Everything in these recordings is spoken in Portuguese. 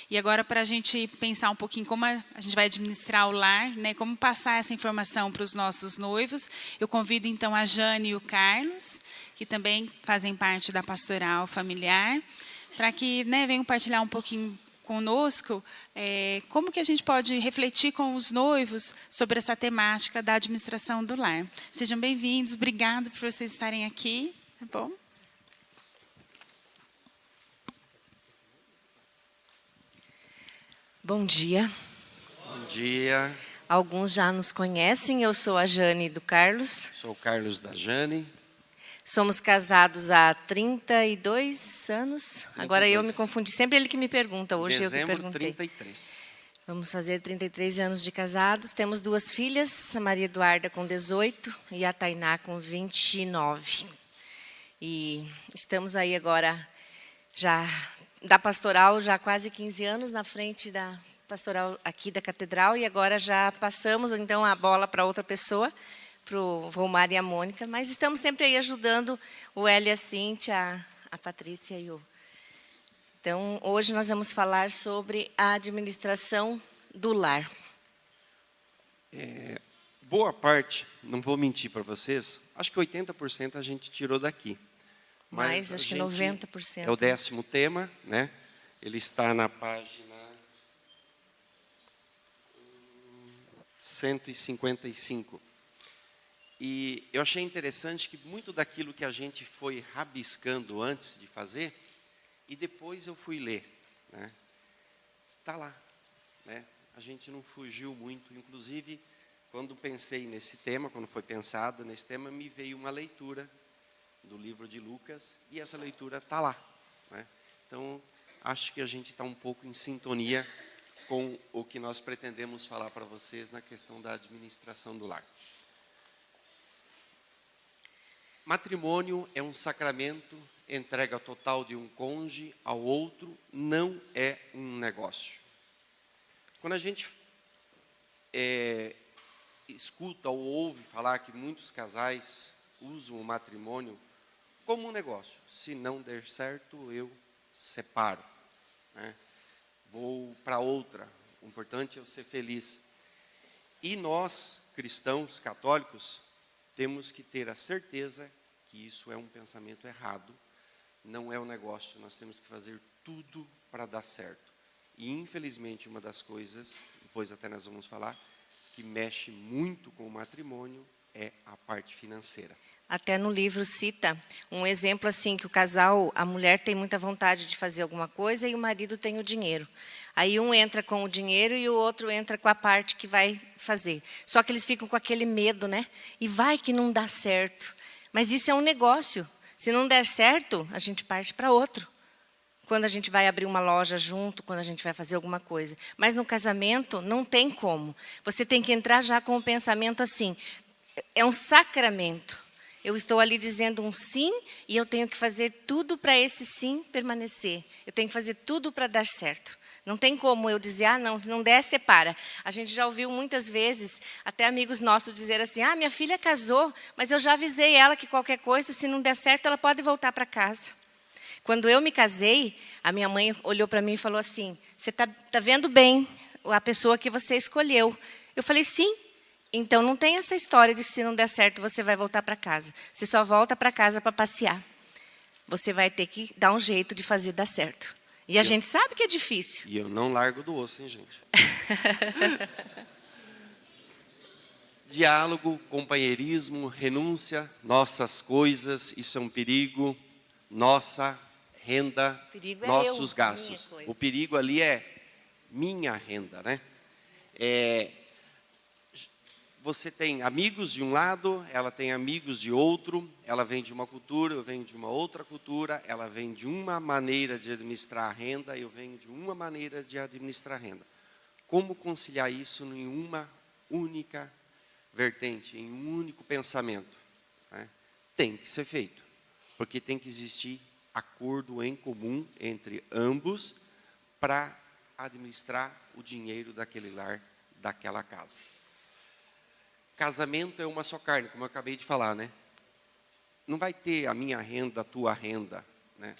E agora, para a gente pensar um pouquinho como a gente vai administrar o lar, né, como passar essa informação para os nossos noivos, eu convido então a Jane e o Carlos, que também fazem parte da pastoral familiar, para que, né, venham partilhar um pouquinho conosco como que a gente pode refletir com os noivos sobre essa temática da administração do lar. Sejam bem-vindos, obrigado por vocês estarem aqui, tá bom? Bom dia. Bom dia. Alguns já nos conhecem, eu sou a Jane do Carlos. Sou o Carlos da Jane. Somos casados há 32 anos. 32. Agora eu me confundi, sempre ele que me pergunta, hoje eu que perguntei. 33. Vamos fazer 33 anos de casados. Temos 2 filhas, a Maria Eduarda com 18 e a Tainá com 29. E estamos aí agora já da pastoral, já há quase 15 anos na frente da pastoral aqui da Catedral, e agora já passamos então a bola para outra pessoa, para o Volmar e a Mônica, mas estamos sempre aí ajudando o Hélio, a Cíntia, a Patrícia e o... Então, hoje nós vamos falar sobre a administração do lar. Boa parte, não vou mentir para vocês, acho que 80% a gente tirou daqui. Mas acho que 90%. É o 10º tema, né? Ele está na página 155. E eu achei interessante que muito daquilo que a gente foi rabiscando antes de fazer, e depois eu fui ler, né? Tá lá, né? A gente não fugiu muito, inclusive, quando pensei nesse tema, quando foi pensado nesse tema, me veio uma leitura do livro de Lucas, e essa leitura está lá, né? Então, acho que a gente está um pouco em sintonia com o que nós pretendemos falar para vocês na questão da administração do lar. Matrimônio é um sacramento, entrega total de um cônjuge ao outro, não é um negócio. Quando a gente escuta ou ouve falar que muitos casais usam o matrimônio como um negócio, se não der certo, eu separo, né? Vou para outra, o importante é eu ser feliz. E nós, cristãos, católicos, temos que ter a certeza que isso é um pensamento errado, não é um negócio, nós temos que fazer tudo para dar certo. E, infelizmente, uma das coisas, depois até nós vamos falar, que mexe muito com o matrimônio é a parte financeira. Até no livro cita um exemplo assim, que o casal, a mulher tem muita vontade de fazer alguma coisa e o marido tem o dinheiro. Aí um entra com o dinheiro e o outro entra com a parte que vai fazer. Só que eles ficam com aquele medo, né? E vai que não dá certo. Mas isso é um negócio. Se não der certo, a gente parte para outro. Quando a gente vai abrir uma loja junto, quando a gente vai fazer alguma coisa. Mas no casamento, não tem como. Você tem que entrar já com o pensamento assim, é um sacramento. Eu estou ali dizendo um sim e eu tenho que fazer tudo para esse sim permanecer. Eu tenho que fazer tudo para dar certo. Não tem como eu dizer, ah, não, se não der, separa. A gente já ouviu muitas vezes, até amigos nossos dizer assim, ah, minha filha casou, mas eu já avisei ela que qualquer coisa, se não der certo, ela pode voltar para casa. Quando eu me casei, a minha mãe olhou para mim e falou assim, você está vendo bem a pessoa que você escolheu. Eu falei, sim. Então, não tem essa história de que se não der certo, você vai voltar para casa. Você só volta para casa para passear. Você vai ter que dar um jeito de fazer dar certo. E a gente sabe que é difícil. E eu não largo do osso, hein, gente? Diálogo, companheirismo, renúncia, nossas coisas, isso é um perigo. Nossa renda, Perigo é nossos eu, gastos. O perigo ali é minha renda, né? Você tem amigos de um lado, ela tem amigos de outro, ela vem de uma cultura, eu venho de uma outra cultura, ela vem de uma maneira de administrar a renda, eu venho de uma maneira de administrar a renda. Como conciliar isso em uma única vertente, em um único pensamento, né? Tem que ser feito, porque tem que existir acordo em comum entre ambos para administrar o dinheiro daquele lar, daquela casa. Casamento é uma só carne, como eu acabei de falar, né? Não vai ter a minha renda, a tua renda, né?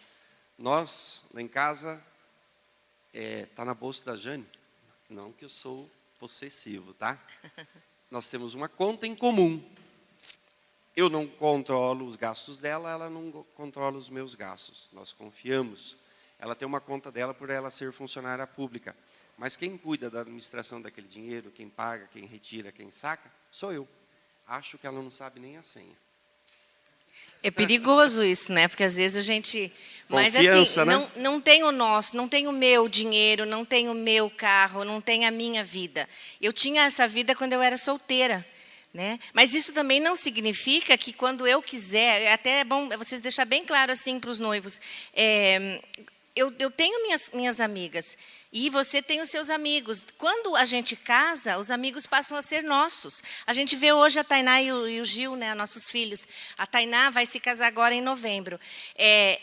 Nós, lá em casa, Está na bolsa da Jane? Não que eu sou possessivo, tá? Nós temos uma conta em comum. Eu não controlo os gastos dela, ela não controla os meus gastos. Nós confiamos. Ela tem uma conta dela por ela ser funcionária pública. Mas quem cuida da administração daquele dinheiro, quem paga, quem retira, quem saca, sou eu. Acho que ela não sabe nem a senha. É perigoso isso, né? Porque às vezes a gente... Mas Confiança, assim, né? não tem o nosso, não tem o meu dinheiro, não tem o meu carro, não tem a minha vida. Eu tinha essa vida quando eu era solteira, né? Mas isso também não significa que quando eu quiser, até é bom vocês deixar bem claro assim para os noivos, eu tenho minhas amigas e você tem os seus amigos. Quando a gente casa, os amigos passam a ser nossos. A gente vê hoje a Tainá e o Gil, né, nossos filhos. A Tainá vai se casar agora em novembro.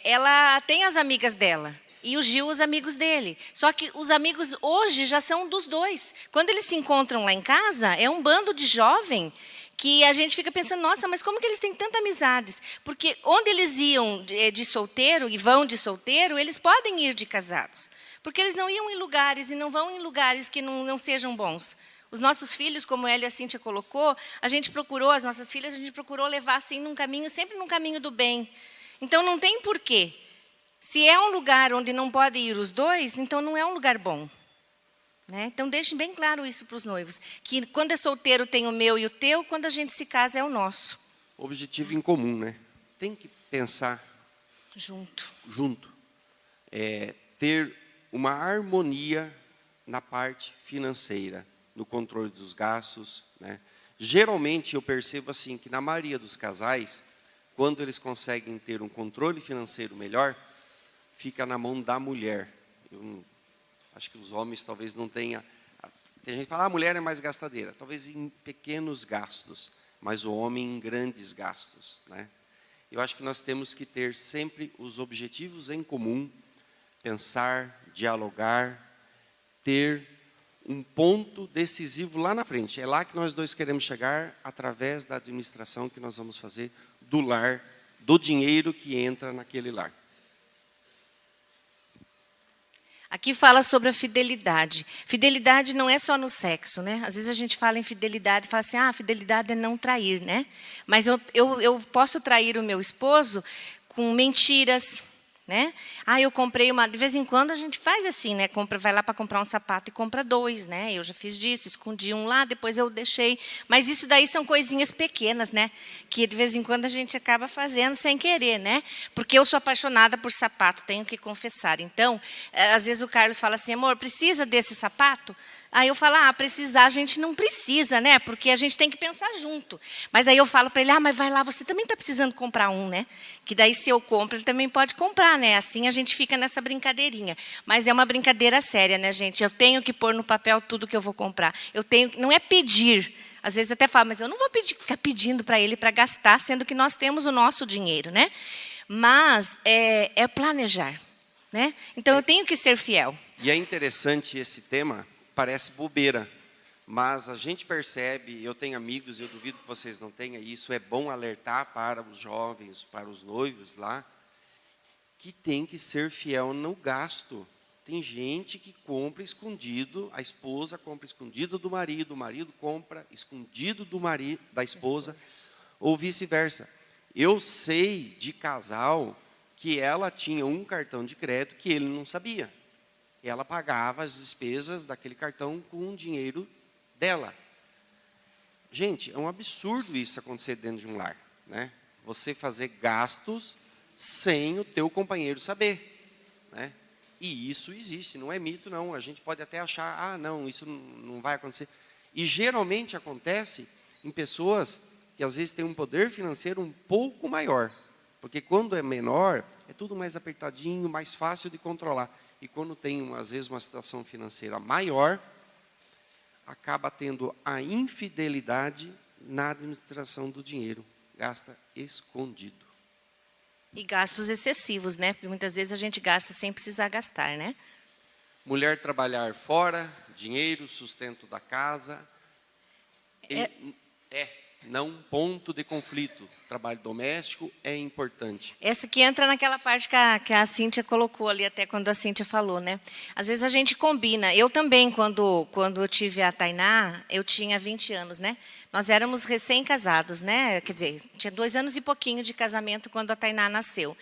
Ela tem as amigas dela e o Gil os amigos dele. Só que os amigos hoje já são dos dois. Quando eles se encontram lá em casa, é um bando de jovem que a gente fica pensando, nossa, mas como que eles têm tantas amizades? Porque onde eles iam de solteiro e vão de solteiro, eles podem ir de casados. Porque eles não iam em lugares e não vão em lugares que não sejam bons. Os nossos filhos, como ela e a Cíntia colocou, a gente procurou, as nossas filhas, a gente procurou levar assim num caminho, sempre num caminho do bem. Então não tem porquê. Se é um lugar onde não podem ir os dois, então não é um lugar bom. Né? Então, deixem bem claro isso para os noivos, que quando é solteiro tem o meu e o teu, quando a gente se casa é o nosso. Objetivo em comum, né? Tem que pensar junto. Ter uma harmonia na parte financeira, no controle dos gastos, né? Geralmente, eu percebo assim, que na maioria dos casais, quando eles conseguem ter um controle financeiro melhor, fica na mão da mulher. Acho que os homens talvez não tenham... Tem gente que fala, a mulher é mais gastadeira. Talvez em pequenos gastos, mas o homem em grandes gastos, né? Eu acho que nós temos que ter sempre os objetivos em comum, pensar, dialogar, ter um ponto decisivo lá na frente. É lá que nós dois queremos chegar, através da administração que nós vamos fazer do lar, do dinheiro que entra naquele lar. Aqui fala sobre a fidelidade. Fidelidade não é só no sexo, né? Às vezes a gente fala em fidelidade e fala assim, fidelidade é não trair, né? Mas eu posso trair o meu esposo com mentiras, né? Eu comprei de vez em quando a gente faz assim, né? Vai lá para comprar um sapato e compra 2, né? Eu já fiz disso, escondi um lá, depois eu deixei. Mas isso daí são coisinhas pequenas, né? Que de vez em quando a gente acaba fazendo sem querer, né? Porque eu sou apaixonada por sapato, tenho que confessar. Então, às vezes o Carlos fala assim, amor, precisa desse sapato? Aí eu falo, precisar a gente não precisa, né? Porque a gente tem que pensar junto. Mas daí eu falo para ele, mas vai lá, você também está precisando comprar um, né? Que daí se eu compro, ele também pode comprar, né? Assim a gente fica nessa brincadeirinha. Mas é uma brincadeira séria, né, gente? Eu tenho que pôr no papel tudo que eu vou comprar. Não é pedir. Às vezes até falo, mas eu não vou ficar pedindo para ele para gastar, sendo que nós temos o nosso dinheiro, né? Mas é planejar, né? Então eu tenho que ser fiel. E é interessante esse tema. Parece bobeira, mas a gente percebe, eu tenho amigos, eu duvido que vocês não tenham, e isso é bom alertar para os jovens, para os noivos lá, que tem que ser fiel no gasto. Tem gente que compra escondido, a esposa compra escondido do marido, o marido compra escondido da esposa, ou vice-versa. Eu sei de casal que ela tinha um cartão de crédito que ele não sabia. Ela pagava as despesas daquele cartão com o dinheiro dela. Gente, é um absurdo isso acontecer dentro de um lar, né? Você fazer gastos sem o teu companheiro saber, né? E isso existe, não é mito não. A gente pode até achar, não, isso não vai acontecer. E geralmente acontece em pessoas que às vezes têm um poder financeiro um pouco maior. Porque quando é menor, é tudo mais apertadinho, mais fácil de controlar. E quando tem, às vezes, uma situação financeira maior, acaba tendo a infidelidade na administração do dinheiro. Gasta escondido. E gastos excessivos, né? Porque muitas vezes a gente gasta sem precisar gastar, né? Mulher trabalhar fora, dinheiro, sustento da casa. não ponto de conflito. Trabalho doméstico é importante. Essa que entra naquela parte que a Cíntia colocou ali, até quando a Cíntia falou, né? Às vezes a gente combina. Eu também, quando eu tive a Tainá, eu tinha 20 anos, né? Nós éramos recém-casados, né? Quer dizer, tinha 2 anos e pouquinho de casamento quando a Tainá nasceu.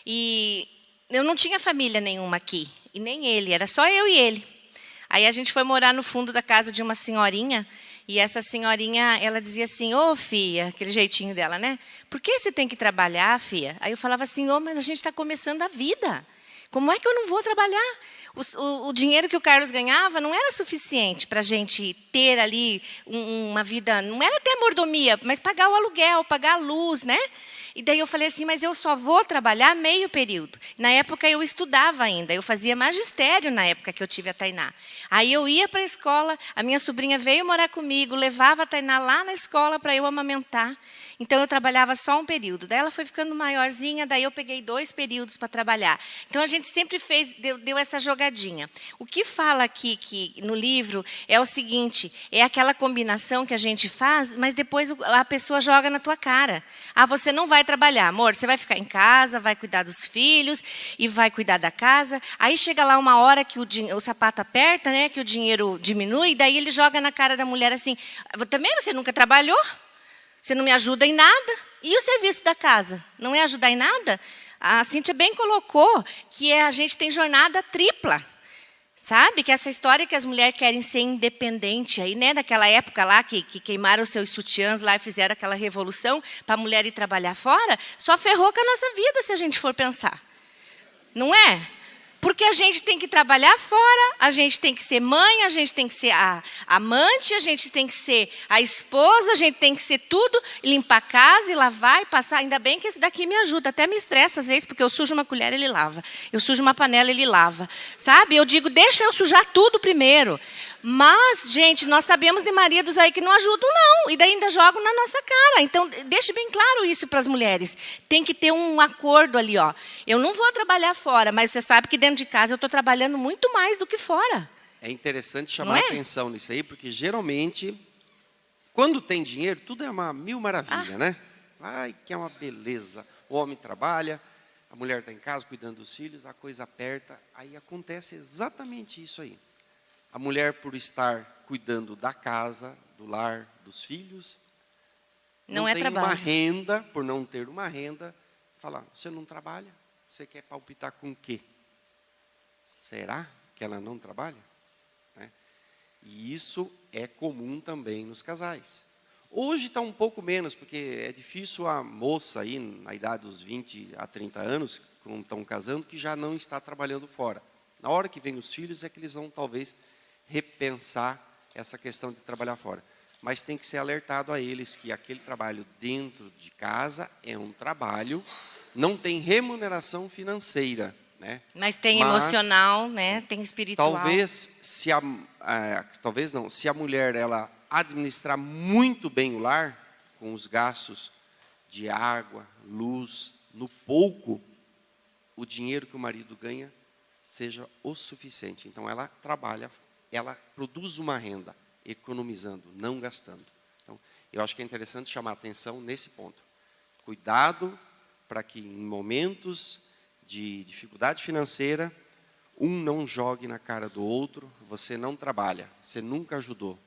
E eu não tinha família nenhuma aqui, e nem ele, era só eu e ele. Aí a gente foi morar no fundo da casa de uma senhorinha, e essa senhorinha, ela dizia assim: ô, filha, aquele jeitinho dela, né? Por que você tem que trabalhar, filha? Aí eu falava assim: ô, mas a gente está começando a vida. Como é que eu não vou trabalhar? O dinheiro que o Carlos ganhava não era suficiente para a gente ter ali uma vida, não era até mordomia, mas pagar o aluguel, pagar a luz, né? E daí eu falei assim, mas eu só vou trabalhar meio período. Na época eu estudava ainda, eu fazia magistério na época que eu tive a Tainá. Aí eu ia para a escola, a minha sobrinha veio morar comigo, levava a Tainá lá na escola para eu amamentar. Então eu trabalhava só um período. Daí ela foi ficando maiorzinha, daí eu peguei 2 períodos para trabalhar. Então a gente sempre deu essa jogadinha. O que fala aqui no livro é o seguinte, é aquela combinação que a gente faz, mas depois a pessoa joga na tua cara. Ah, você não vai trabalhar, amor, você vai ficar em casa, vai cuidar dos filhos e vai cuidar da casa. Aí chega lá uma hora que o sapato aperta, né, que o dinheiro diminui, daí ele joga na cara da mulher assim: também você nunca trabalhou? Você não me ajuda em nada? E o serviço da casa? Não é ajudar em nada? A Cíntia bem colocou que a gente tem jornada tripla. Sabe? Que essa história que as mulheres querem ser independentes. Aí, né, daquela época lá que queimaram os seus sutiãs lá e fizeram aquela revolução para a mulher ir trabalhar fora, só ferrou com a nossa vida, se a gente for pensar. Não é? Porque a gente tem que trabalhar fora, a gente tem que ser mãe, a gente tem que ser a amante, a gente tem que ser a esposa, a gente tem que ser tudo, limpar a casa e lavar e passar. Ainda bem que esse daqui me ajuda, até me estressa às vezes, porque eu sujo uma colher, ele lava. Eu sujo uma panela, ele lava. Sabe? Eu digo, deixa eu sujar tudo primeiro. Mas, gente, nós sabemos de maridos aí que não ajudam, não. E daí ainda jogam na nossa cara. Então, deixe bem claro isso para as mulheres. Tem que ter um acordo ali, ó. Eu não vou trabalhar fora, mas você sabe que dentro de casa eu estou trabalhando muito mais do que fora. É interessante chamar a atenção nisso aí, porque geralmente, quando tem dinheiro, tudo é uma mil maravilha, né? Ai, que é uma beleza. O homem trabalha, a mulher está em casa cuidando dos filhos, a coisa aperta. Aí acontece exatamente isso aí. A mulher, por estar cuidando da casa, do lar, dos filhos, não tem uma renda, por não ter uma renda, fala: você não trabalha? Você quer palpitar com o quê? Será que ela não trabalha? Né? E isso é comum também nos casais. Hoje está um pouco menos, porque é difícil a moça aí, na idade dos 20 a 30 anos, quando estão casando, que já não está trabalhando fora. Na hora que vem os filhos é que eles vão talvez repensar essa questão de trabalhar fora. Mas tem que ser alertado a eles que aquele trabalho dentro de casa é um trabalho, não tem remuneração financeira, né? Mas tem emocional, né? Tem espiritual. Talvez, se a mulher ela administrar muito bem o lar, com os gastos de água, luz, no pouco, o dinheiro que o marido ganha seja o suficiente. Então, ela trabalha, ela produz uma renda, economizando, não gastando. Então, eu acho que é interessante chamar a atenção nesse ponto. Cuidado para que em momentos de dificuldade financeira, um não jogue na cara do outro: você não trabalha, você nunca ajudou.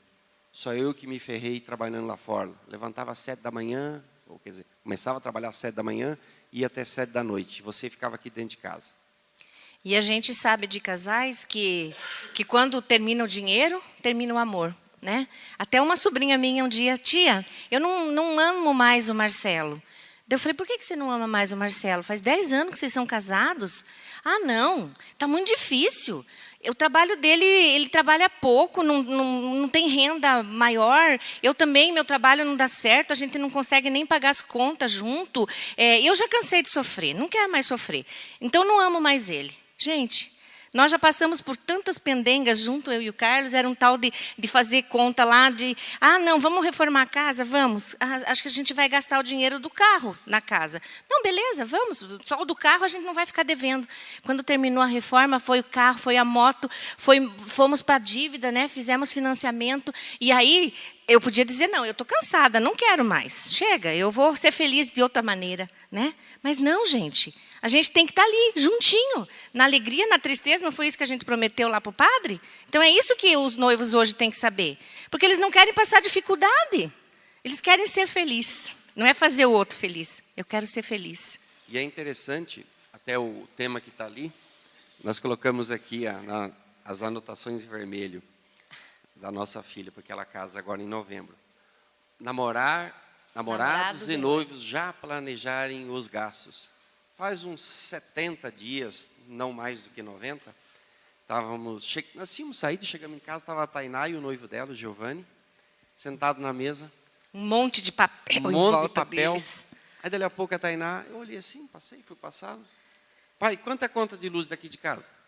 Só eu que me ferrei trabalhando lá fora. Levantava às 7 da manhã, ou quer dizer, começava a trabalhar às 7 da manhã, ia até 7 da noite. Você ficava aqui dentro de casa. E a gente sabe de casais que quando termina o dinheiro, termina o amor, né? Até uma sobrinha minha um dia: tia, eu não amo mais o Marcelo. Eu falei: por que você não ama mais o Marcelo? Faz 10 anos que vocês são casados. Ah, não, está muito difícil. O trabalho dele, ele trabalha pouco, não tem renda maior. Eu também, meu trabalho não dá certo, a gente não consegue nem pagar as contas junto. Eu já cansei de sofrer, não quero mais sofrer. Então, não amo mais ele. Gente, Nós já passamos por tantas pendengas junto, eu e o Carlos, era um tal de fazer conta lá de, não, vamos reformar a casa, vamos. Acho que a gente vai gastar o dinheiro do carro na casa. Não, beleza, vamos, só o do carro a gente não vai ficar devendo. Quando terminou a reforma, foi o carro, foi a moto, fomos para a dívida, né? Fizemos financiamento, e aí eu podia dizer, não, eu estou cansada, não quero mais, chega, eu vou ser feliz de outra maneira, né? Mas não, gente, a gente tem que estar ali, juntinho, na alegria, na tristeza, não foi isso que a gente prometeu lá para o padre? Então é isso que os noivos hoje têm que saber, porque eles não querem passar dificuldade, eles querem ser felizes, não é fazer o outro feliz, eu quero ser feliz. E é interessante, até o tema que está ali, nós colocamos aqui as anotações em vermelho da nossa filha, porque ela casa agora em novembro. Namorados e noivos já planejarem os gastos. Faz uns 70 dias, não mais do que 90, nós tínhamos saído, chegamos em casa, estava a Tainá e o noivo dela, o Giovanni, sentado na mesa. Um monte de papel em volta deles. Aí, dali a pouco, a Tainá, eu olhei assim, fui passado. Pai, quanto é a conta de luz daqui de casa?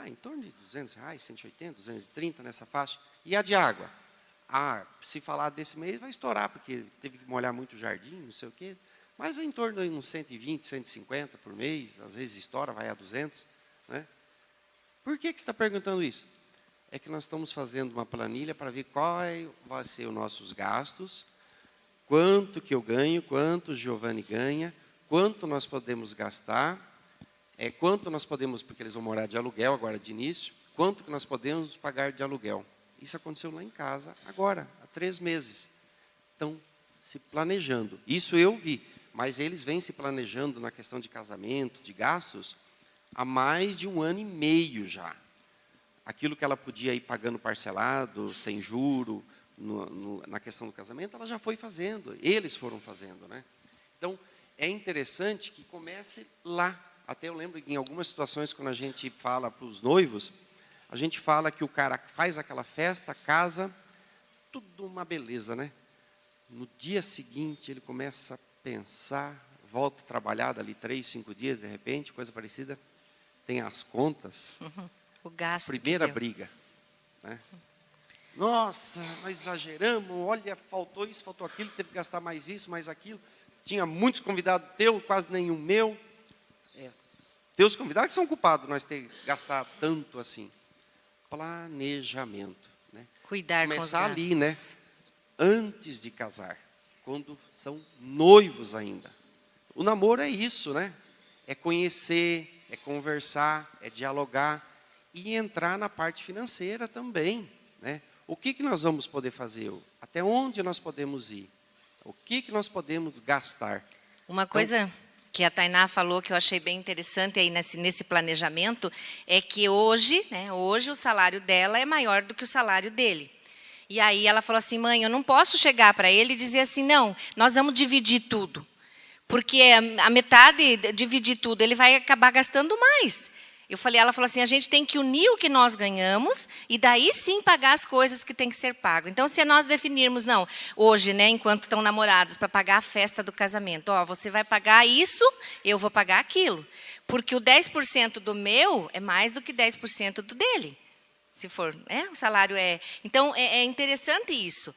Em torno de R$200, 180, 230 nessa faixa. E a de água? Se falar desse mês vai estourar, porque teve que molhar muito o jardim, não sei o quê. Mas é em torno de uns 120, 150 por mês, às vezes estoura, vai a 200. Né? Por que você está perguntando isso? É que nós estamos fazendo uma planilha para ver qual vai ser os nossos gastos, quanto que eu ganho, quanto o Giovanni ganha, quanto nós podemos gastar, quanto nós podemos, porque eles vão morar de aluguel agora de início, quanto que nós podemos pagar de aluguel. Isso aconteceu lá em casa agora, há 3 meses. Estão se planejando. Isso eu vi, mas eles vêm se planejando na questão de casamento, de gastos, há mais de 1 ano e meio já. Aquilo que ela podia ir pagando parcelado, sem juro, na questão do casamento, ela já foi fazendo, eles foram fazendo. Né? Então, é interessante que comece lá. Até eu lembro que em algumas situações, quando a gente fala para os noivos, a gente fala que o cara faz aquela festa, casa, tudo uma beleza, né? No dia seguinte, ele começa a pensar, volta a trabalhar dali 3, 5 dias, de repente, coisa parecida, tem as contas. O gasto. Primeira briga. Né? Nossa, nós exageramos, olha, faltou isso, faltou aquilo, teve que gastar mais isso, mais aquilo. Tinha muitos convidados teus, quase nenhum meu. Teus convidados que são culpados nós ter gastado tanto assim. Planejamento. Né? Cuidar começar com os gastos. ali, né? Antes de casar, quando são noivos ainda. O namoro é isso, né? É conhecer, é conversar, é dialogar e entrar na parte financeira também, né? O que nós vamos poder fazer? Até onde nós podemos ir? O que nós podemos gastar? Uma coisa que a Tainá falou que eu achei bem interessante aí nesse planejamento é que hoje o salário dela é maior do que o salário dele. E aí ela falou assim, mãe, eu não posso chegar para ele e dizer assim, não, nós vamos dividir tudo. Porque a metade, dividir tudo, ele vai acabar gastando mais. Ela falou assim, a gente tem que unir o que nós ganhamos e daí sim pagar as coisas que tem que ser pago. Então, se nós definirmos, não, hoje, né, enquanto estão namorados, para pagar a festa do casamento, você vai pagar isso, eu vou pagar aquilo. Porque o 10% do meu é mais do que 10% do dele. Se for, o salário é... Então, é interessante isso.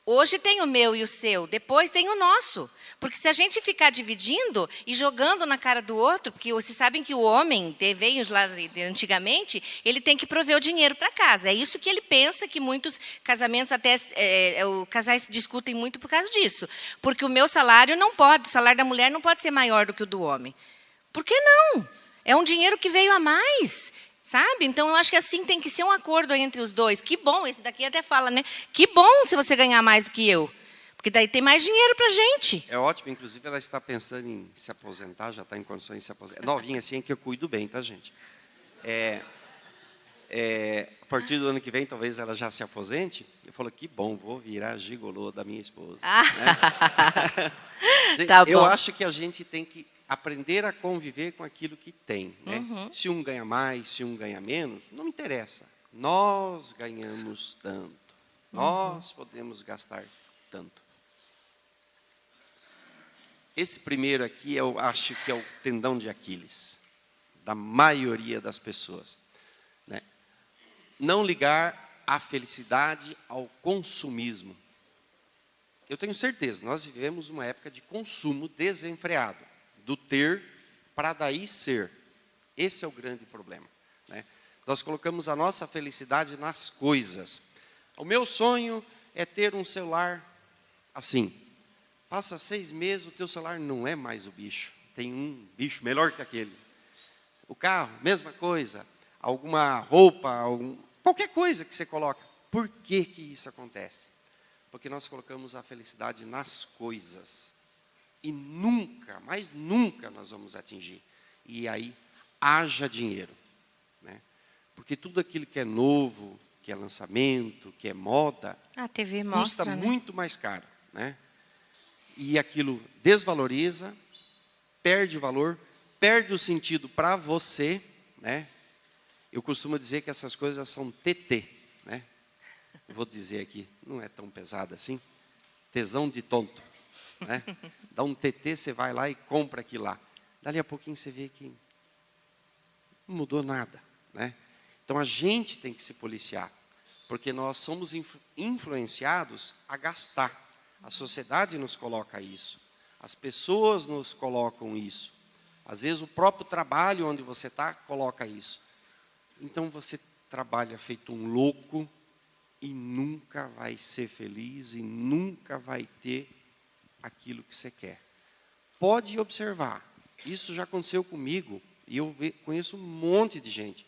Hoje tem o meu e o seu, depois tem o nosso. Porque se a gente ficar dividindo e jogando na cara do outro, porque vocês sabem que o homem, veio lá antigamente, ele tem que prover o dinheiro para casa. É isso que ele pensa, que muitos casamentos, até casais discutem muito por causa disso. Porque o meu salário não pode, o salário da mulher não pode ser maior do que o do homem. Por que não? É um dinheiro que veio a mais. Sabe? Então, eu acho que assim tem que ser um acordo entre os dois. Que bom, esse daqui até fala, né? Que bom se você ganhar mais do que eu. Porque daí tem mais dinheiro para a gente. É ótimo, inclusive ela está pensando em se aposentar, já está em condições de se aposentar. Novinha assim é que eu cuido bem, tá, gente? A partir do ano que vem, talvez ela já se aposente. Eu falo, que bom, vou virar gigolô da minha esposa. Né? Tá bom. Eu acho que a gente tem que aprender a conviver com aquilo que tem. Né? Se um ganha mais, se um ganha menos, não interessa. Nós ganhamos tanto. Nós podemos gastar tanto. Esse primeiro aqui, eu acho que é o tendão de Aquiles. da maioria das pessoas, né? Não ligar a felicidade ao consumismo. Eu tenho certeza, nós vivemos uma época de consumo desenfreado, do ter para daí ser. Esse é o grande problema, né? Nós colocamos a nossa felicidade nas coisas. O meu sonho é ter um celular assim. Passa 6 meses, o teu celular não é mais o bicho. Tem um bicho melhor que aquele. O carro, mesma coisa. Alguma roupa, qualquer coisa que você coloca. Por que que isso acontece? Porque nós colocamos a felicidade nas coisas. E nunca, mas nunca nós vamos atingir. E aí, haja dinheiro, né? Porque tudo aquilo que é novo, que é lançamento, que é moda, A TV custa mostra, né? muito mais caro, né? E aquilo desvaloriza, perde valor, perde o sentido para você, né? Eu costumo dizer que essas coisas são TT, né? Eu vou dizer aqui, não é tão pesado assim, tesão de tonto, né? Dá um TT, você vai lá e compra aquilo lá. Dali a pouquinho você vê que não mudou nada, né? Então a gente tem que se policiar, porque nós somos influenciados a gastar. A sociedade nos coloca isso, as pessoas nos colocam isso. Às vezes o próprio trabalho onde você está coloca isso. Então você trabalha feito um louco e nunca vai ser feliz e nunca vai ter aquilo que você quer. Pode observar, isso já aconteceu comigo e eu conheço um monte de gente.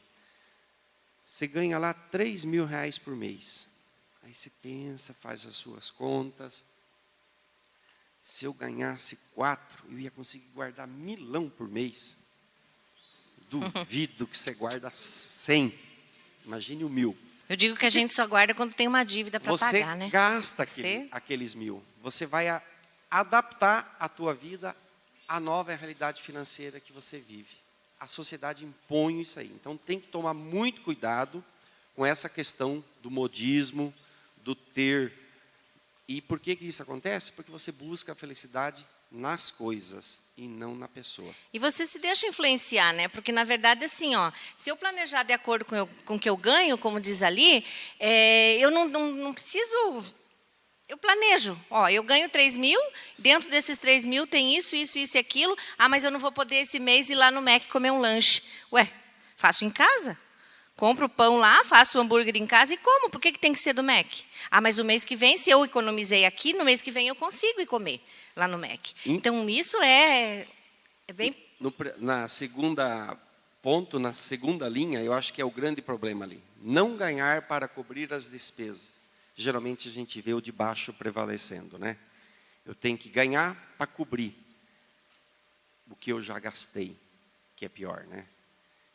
Você ganha lá 3 mil reais por mês. Aí você pensa, faz as suas contas. Se eu ganhasse 4, eu ia conseguir guardar 1.000 por mês. Duvido que você guarda 100. Imagine o 1.000. Eu digo que a gente só guarda quando tem uma dívida para pagar, né? Você gasta aqueles 1.000. Você vai adaptar a tua vida à nova realidade financeira que você vive. A sociedade impõe isso aí. Então tem que tomar muito cuidado com essa questão do modismo, do ter. E por que que isso acontece? Porque você busca a felicidade nas coisas e não na pessoa. E você se deixa influenciar, né? Porque, na verdade, assim, ó, se eu planejar de acordo com o que eu ganho, como diz ali, eu não preciso... Eu planejo. Ó, eu ganho 3 mil, dentro desses 3 mil tem isso, isso, isso e aquilo. Ah, mas eu não vou poder esse mês ir lá no Mac comer um lanche. Ué, faço em casa. Compro o pão lá, faço o hambúrguer em casa e como. Por que que tem que ser do Mac? Ah, mas o mês que vem, se eu economizei aqui, no mês que vem eu consigo ir comer lá no Mac. Então, isso é bem... Na segunda ponto, na segunda linha, eu acho que é o grande problema ali. Não ganhar para cobrir as despesas. Geralmente a gente vê o de baixo prevalecendo, né? Eu tenho que ganhar para cobrir o que eu já gastei, que é pior, né?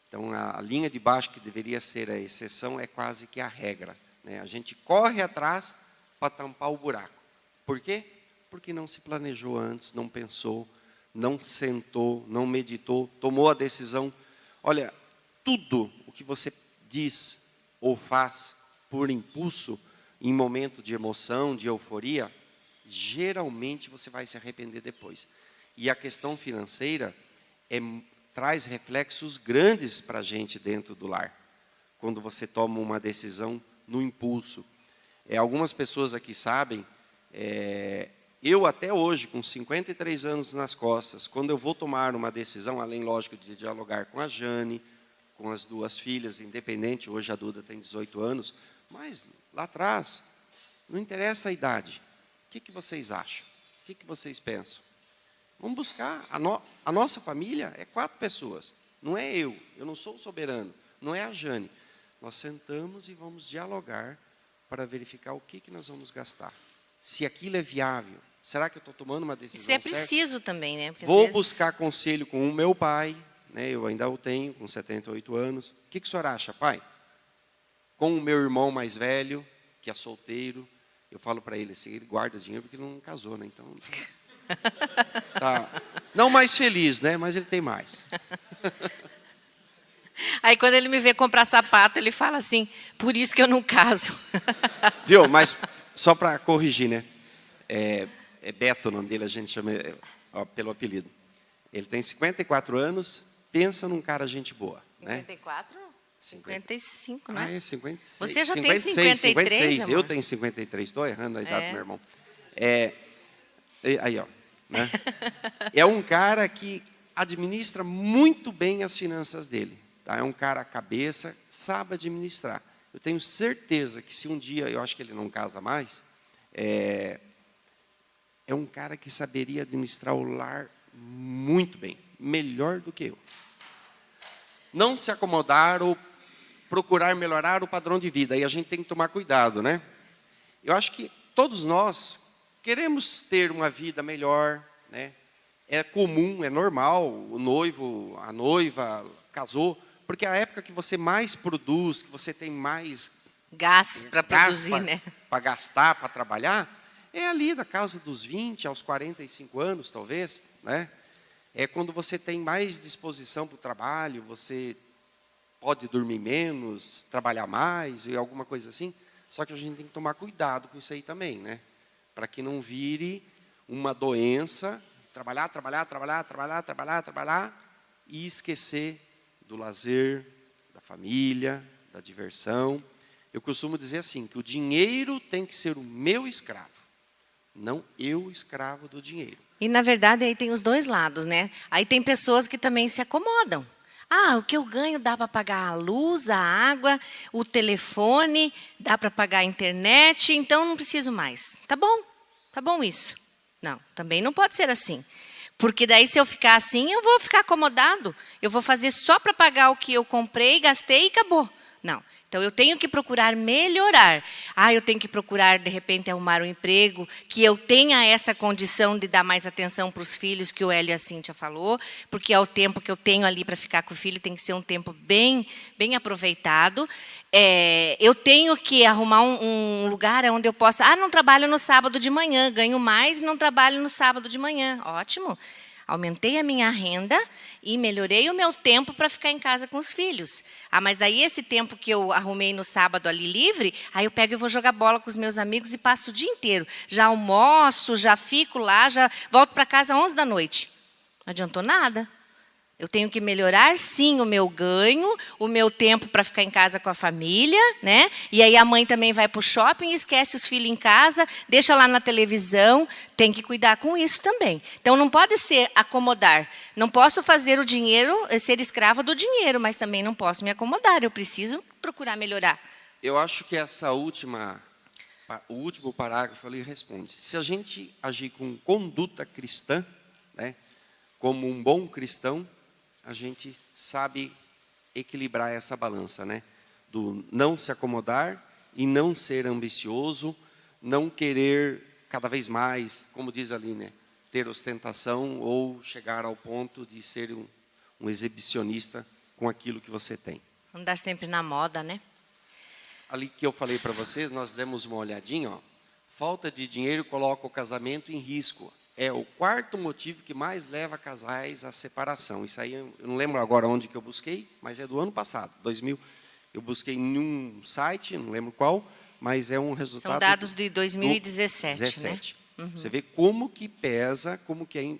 Então, a linha de baixo, que deveria ser a exceção, é quase que a regra, né? A gente corre atrás para tampar o buraco. Por quê? Porque não se planejou antes, não pensou, não sentou, não meditou, tomou a decisão. Olha, tudo o que você diz ou faz por impulso, em momento de emoção, de euforia, geralmente você vai se arrepender depois. E a questão financeira traz reflexos grandes para a gente dentro do lar, quando você toma uma decisão no impulso. Algumas pessoas aqui sabem, eu até hoje, com 53 anos nas costas, quando eu vou tomar uma decisão, além, lógico, de dialogar com a Jane, com as 2 filhas, independente, hoje a Duda tem 18 anos, mas lá atrás, não interessa a idade. O que vocês acham? O que vocês pensam? Vamos buscar. A nossa família é 4 pessoas. Não é eu não sou o soberano, não é a Jane. Nós sentamos e vamos dialogar para verificar o que nós vamos gastar. Se aquilo é viável, será que eu estou tomando uma decisão certa? Isso é preciso também, né? Porque Vou buscar conselho com o meu pai, né? Eu ainda o tenho, com 78 anos. O que o senhor acha, pai? Com o meu irmão mais velho, que é solteiro, eu falo para ele assim, ele guarda dinheiro porque ele não casou, né? Então, tá. Não mais feliz, né? Mas ele tem mais. Aí quando ele me vê comprar sapato, ele fala assim, por isso que eu não caso. Viu? Mas só para corrigir, né? É Beto o nome dele, a gente chama pelo apelido. Ele tem 54 anos pensa num cara gente boa. 54? Né? 55, não é? Ah, é 56. Você já 56, tem 53, 56. Eu tenho 53, estou errando a idade do meu irmão. Aí, ó. Né? É um cara que administra muito bem as finanças dele. Tá? É um cara cabeça, sabe administrar. Eu tenho certeza que se um dia, eu acho que ele não casa mais, é um cara que saberia administrar o lar muito bem, melhor do que eu. Não se acomodar ou procurar melhorar o padrão de vida. Aí a gente tem que tomar cuidado, né? Eu acho que todos nós queremos ter uma vida melhor, né? É comum, é normal, o noivo, a noiva casou, porque é a época que você mais produz, que você tem mais gás para produzir, né? Para gastar, para trabalhar, é ali da casa dos 20 aos 45 anos, talvez, né? É quando você tem mais disposição para o trabalho, você pode dormir menos, trabalhar mais, e alguma coisa assim. Só que a gente tem que tomar cuidado com isso aí também, né? Para que não vire uma doença, trabalhar e esquecer do lazer, da família, da diversão. Eu costumo dizer assim, que o dinheiro tem que ser o meu escravo, não eu escravo do dinheiro. E, na verdade, aí tem os dois lados, né? Aí tem pessoas que também se acomodam. Ah, o que eu ganho dá para pagar a luz, a água, o telefone, dá para pagar a internet, então não preciso mais. Tá bom isso. Não, também não pode ser assim. Porque daí, se eu ficar assim, eu vou ficar acomodado. Eu vou fazer só para pagar o que eu comprei, gastei e acabou. Não. Então, eu tenho que procurar melhorar. Ah, eu tenho que procurar, de repente, arrumar um emprego, que eu tenha essa condição de dar mais atenção para os filhos, que o Hélio e a Cíntia falou, porque é o tempo que eu tenho ali para ficar com o filho, tem que ser um tempo bem aproveitado. Eu tenho que arrumar um lugar onde eu possa... Ah, não trabalho no sábado de manhã, ganho mais, não trabalho no sábado de manhã. Ótimo. Aumentei a minha renda e melhorei o meu tempo para ficar em casa com os filhos. Ah, mas daí esse tempo que eu arrumei no sábado ali livre, aí eu pego e vou jogar bola com os meus amigos e passo o dia inteiro. Já almoço, já fico lá, já volto para casa às 11 da noite. Não adiantou nada. Eu tenho que melhorar, sim, o meu ganho, o meu tempo para ficar em casa com a família, né? E aí a mãe também vai para o shopping, esquece os filhos em casa, deixa lá na televisão, tem que cuidar com isso também. Então, não pode ser acomodar. Não posso fazer o dinheiro, ser escrava do dinheiro, mas também não posso me acomodar. Eu preciso procurar melhorar. Eu acho que o último parágrafo ali responde. Se a gente agir com conduta cristã, né, como um bom cristão, a gente sabe equilibrar essa balança, né? Do não se acomodar e não ser ambicioso, não querer cada vez mais, como diz ali, né? Ter ostentação ou chegar ao ponto de ser um exibicionista com aquilo que você tem. Andar sempre na moda, né? Ali que eu falei para vocês, nós demos uma olhadinha, ó. Falta de dinheiro coloca o casamento em risco. É o quarto motivo que mais leva casais à separação. Isso aí, eu não lembro agora onde que eu busquei, mas é do ano passado, 2000. Eu busquei em um site, não lembro qual, mas é um resultado... São dados de 2017, 17. Né? Uhum. Você vê como que pesa, como que é...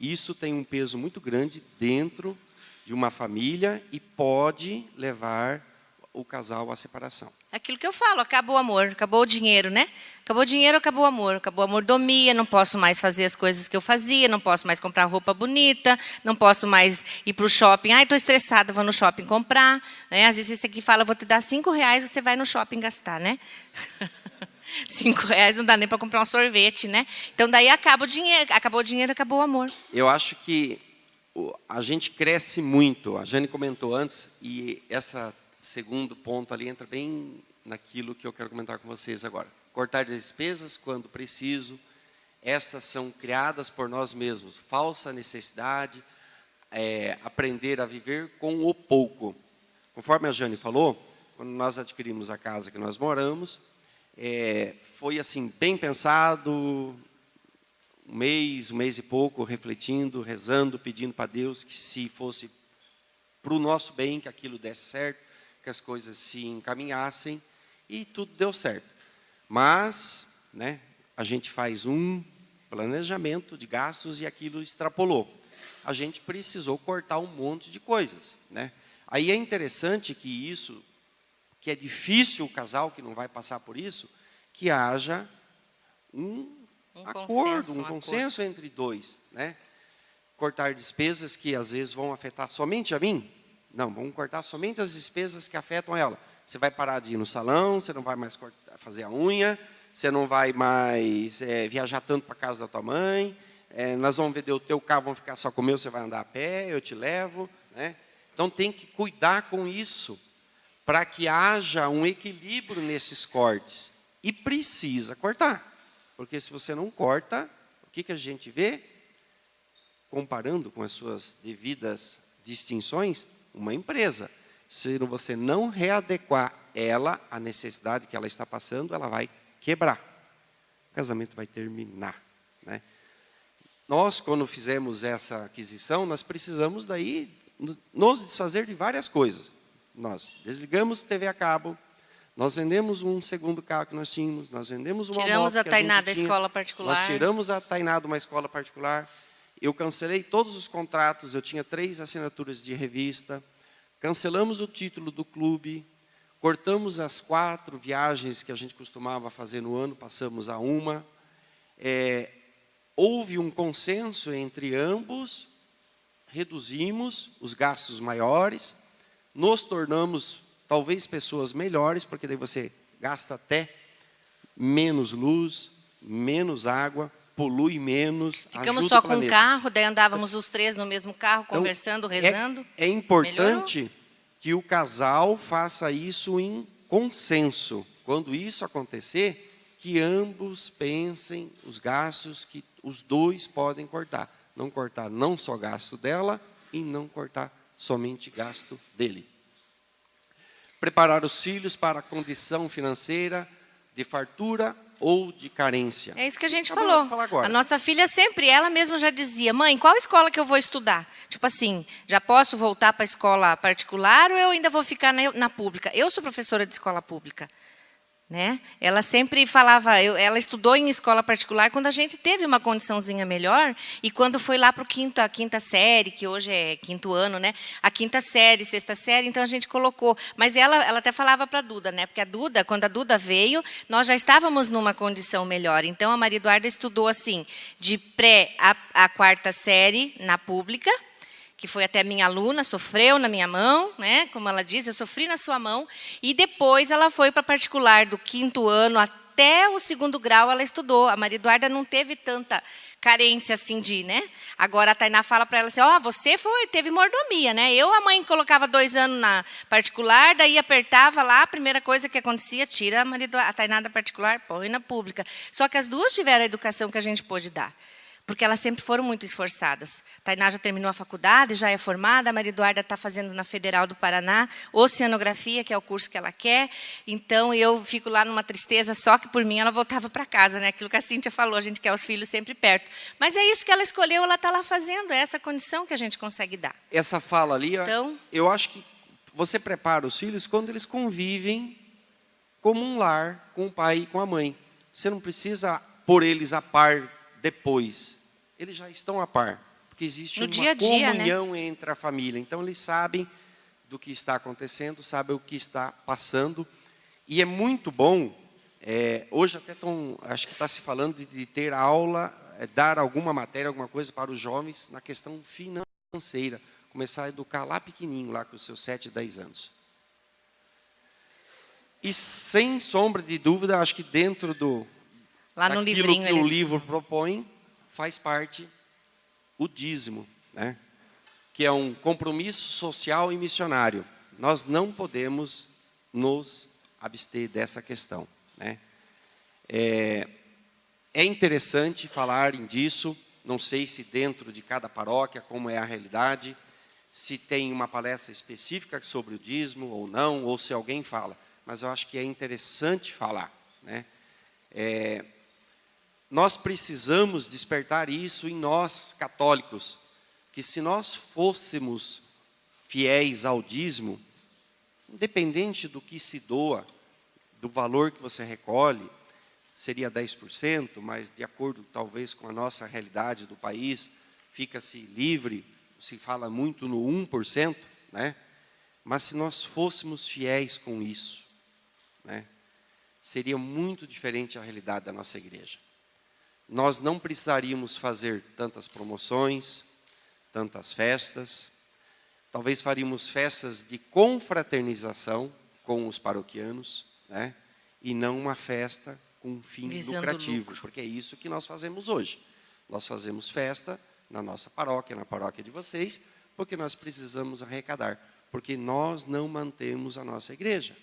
Isso tem um peso muito grande dentro de uma família e pode levar o casal à separação. Aquilo que eu falo, acabou o amor, acabou o dinheiro, né? Acabou o dinheiro, acabou a mordomia, não posso mais fazer as coisas que eu fazia, não posso mais comprar roupa bonita, não posso mais ir para o shopping. Ai, estou estressada, vou no shopping comprar. Né? Às vezes esse aqui fala, vou te dar R$5, você vai no shopping gastar, né? R$5 não dá nem para comprar um sorvete, né? Então, daí acabou o dinheiro, acabou o amor. Eu acho que a gente cresce muito, a Jane comentou antes, e essa... segundo ponto ali entra bem naquilo que eu quero comentar com vocês agora. Cortar despesas quando preciso. Essas são criadas por nós mesmos. Falsa necessidade. Aprender a viver com o pouco. Conforme a Jane falou, quando nós adquirimos a casa que nós moramos, foi assim, bem pensado, um mês e pouco, refletindo, rezando, pedindo para Deus que se fosse para o nosso bem, que aquilo desse certo, que as coisas se encaminhassem, e tudo deu certo. Mas, né, a gente faz um planejamento de gastos e aquilo extrapolou. a gente precisou cortar um monte de coisas, né? Aí é interessante que isso, que é difícil o casal que não vai passar por isso, que haja um acordo, um consenso entre dois, né? Cortar despesas que às vezes vão afetar somente a mim? Não, vamos cortar somente as despesas que afetam ela. Você vai parar de ir no salão, você não vai mais fazer a unha, você não vai mais viajar tanto para a casa da tua mãe, nós vamos vender o teu carro, vamos ficar só com o meu, você vai andar a pé, eu te levo, né? Então tem que cuidar com isso, para que haja um equilíbrio nesses cortes. E precisa cortar, porque se você não corta, o que a gente vê? Comparando com as suas devidas distinções, uma empresa. Se você não readequar ela à necessidade que ela está passando, ela vai quebrar. O casamento vai terminar, né? Nós, quando fizemos essa aquisição, nós precisamos daí nos desfazer de várias coisas. Nós desligamos TV a cabo, nós vendemos um segundo carro que nós tínhamos, nós vendemos uma moto que a gente tinha. Tiramos a Tainá da escola particular. Nós tiramos a Tainá de uma escola particular. Eu cancelei todos os contratos, eu tinha 3 assinaturas de revista, cancelamos o título do clube, cortamos as 4 viagens que a gente costumava fazer no ano, passamos a 1. Houve um consenso entre ambos, reduzimos os gastos maiores, nos tornamos talvez pessoas melhores, porque daí você gasta até menos luz, menos água, polui menos. Ficamos só com um carro, daí andávamos os 3 no mesmo carro, conversando, rezando. É importante que o casal faça isso em consenso. Quando isso acontecer, que ambos pensem os gastos que os dois podem cortar. Não cortar não só gasto dela e não cortar somente gasto dele. Preparar os filhos para a condição financeira de fartura ou de carência. É isso que a gente falou. A nossa filha sempre, ela mesma já dizia, mãe, qual escola que eu vou estudar? Tipo assim, já posso voltar para a escola particular ou eu ainda vou ficar na pública? Eu sou professora de escola pública. Né? Ela sempre falava, ela estudou em escola particular quando a gente teve uma condiçãozinha melhor e quando foi lá para a quinta série, que hoje é 5º ano, né? A 5ª série, 6ª série, então a gente colocou. Mas ela até falava para a Duda, né? Porque a Duda, quando a Duda veio, nós já estávamos numa condição melhor. Então a Maria Eduarda estudou assim, de pré a 4ª série na pública, que foi até minha aluna, sofreu na minha mão, né? Como ela diz, eu sofri na sua mão. E depois ela foi para particular, do 5º ano até o 2º grau, ela estudou. A Maria Eduarda não teve tanta carência assim de, né? Agora a Tainá fala para ela assim, você teve mordomia, né? A mãe colocava 2 anos na particular, daí apertava lá, a primeira coisa que acontecia, tira a Tainá da particular, põe na pública. Só que as duas tiveram a educação que a gente pôde dar. Porque elas sempre foram muito esforçadas. A Tainá já terminou a faculdade, já é formada, a Maria Eduarda está fazendo na Federal do Paraná, oceanografia, que é o curso que ela quer. Então, eu fico lá numa tristeza, só que por mim ela voltava para casa, né? Aquilo que a Cíntia falou, a gente quer os filhos sempre perto. Mas é isso que ela escolheu, ela está lá fazendo, é essa condição que a gente consegue dar. Essa fala ali, então, eu acho que você prepara os filhos quando eles convivem como um lar, com o pai e com a mãe. Você não precisa pôr eles a par depois. Eles já estão a par, porque existe uma comunhão, né, entre a família. Então, eles sabem do que está acontecendo, sabem o que está passando. E é muito bom, hoje até acho que está se falando de ter aula, dar alguma matéria, alguma coisa para os jovens na questão financeira. Começar a educar lá pequenininho, lá com os seus 7, 10 anos. E sem sombra de dúvida, acho que dentro daquilo que o livro propõe, faz parte o dízimo, né? Que é um compromisso social e missionário. Nós não podemos nos abster dessa questão, né? É interessante falarem disso, não sei se dentro de cada paróquia, como é a realidade, se tem uma palestra específica sobre o dízimo ou não, ou se alguém fala, mas eu acho que é interessante falar, né? Nós precisamos despertar isso em nós, católicos, que se nós fôssemos fiéis ao dízimo, independente do que se doa, do valor que você recolhe, seria 10%, mas de acordo talvez com a nossa realidade do país, fica-se livre se fala muito no 1%, né? Mas se nós fôssemos fiéis com isso, né, seria muito diferente a realidade da nossa igreja. Nós não precisaríamos fazer tantas promoções, tantas festas. Talvez faríamos festas de confraternização com os paroquianos, né, e não uma festa com fim lucrativo, porque é isso que nós fazemos hoje. Nós fazemos festa na nossa paróquia, na paróquia de vocês, porque nós precisamos arrecadar, porque nós não mantemos a nossa igreja.